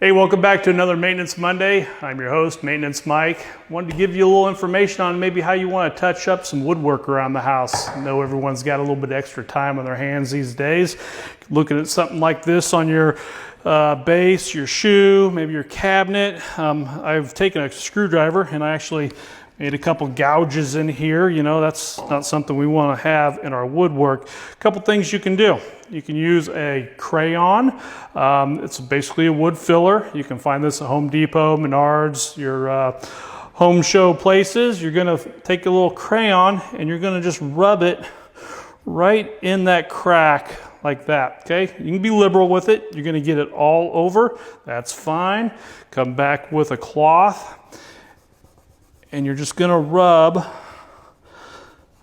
Hey, welcome back to another Maintenance Monday. I'm your host, Maintenance Mike. Wanted to give you a little information on maybe how you want to touch up some woodwork around the house. I know everyone's got a little bit extra time on their hands these days. Looking at something like this on your base, your shoe, maybe your cabinet. I've taken a screwdriver and I actually made a couple gouges in here. You know, that's not something we want to have in our woodwork. A couple things you can do. You can use a crayon. It's basically a wood filler. You can find this at Home Depot, Menards, your home show places. You're gonna take a little crayon and you're gonna just rub it right in that crack like that, okay? You can be liberal with it. You're gonna get it all over. That's fine. Come back with a cloth and you're just gonna rub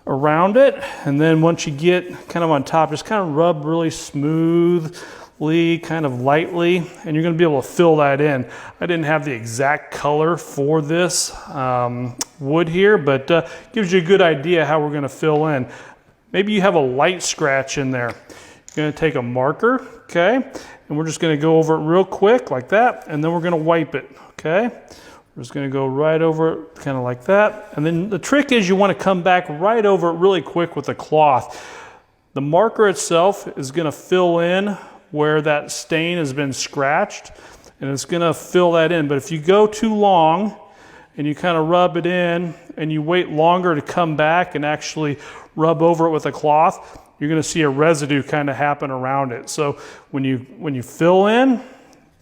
around it, and then once you get kind of on top, just kind of rub really smoothly, kind of lightly, and you're gonna be able to fill that in. I didn't have the exact color for this wood here, but gives you a good idea how we're gonna fill in. Maybe you have a light scratch in there. You're gonna take a marker, okay? And we're just gonna go over it real quick like that, and then we're gonna wipe it, okay? We're just gonna go right over it, kind of like that. And then the trick is you wanna come back right over it really quick with a cloth. The marker itself is gonna fill in where that stain has been scratched, and it's gonna fill that in. But if you go too long and you kind of rub it in and you wait longer to come back and actually rub over it with a cloth, you're gonna see a residue kind of happen around it. So when you fill in,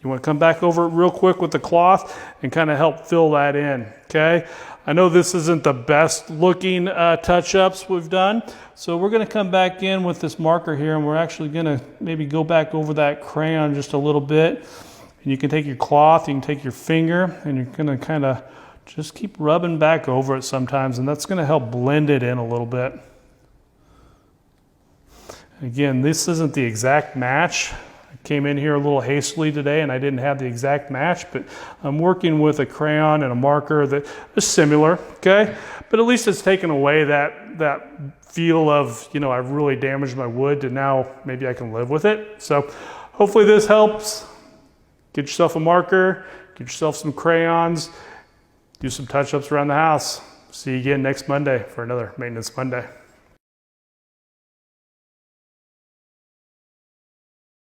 you want to come back over it real quick with the cloth and kind of help fill that in, okay? I know this isn't the best looking touch-ups we've done, so we're going to come back in with this marker here, and we're actually going to maybe go back over that crayon just a little bit. And you can take your cloth, you can take your finger, and you're going to kind of just keep rubbing back over it sometimes, and that's going to help blend it in a little bit. Again, this isn't the exact match. Came in here a little hastily today and I didn't have the exact match, but I'm working with a crayon and a marker that is similar, okay? But at least it's taken away that feel of, you know, I've really damaged my wood, to now maybe I can live with it. So hopefully this helps. Get yourself a marker, get yourself some crayons, do some touch-ups around the house. See you again next Monday for another Maintenance Monday.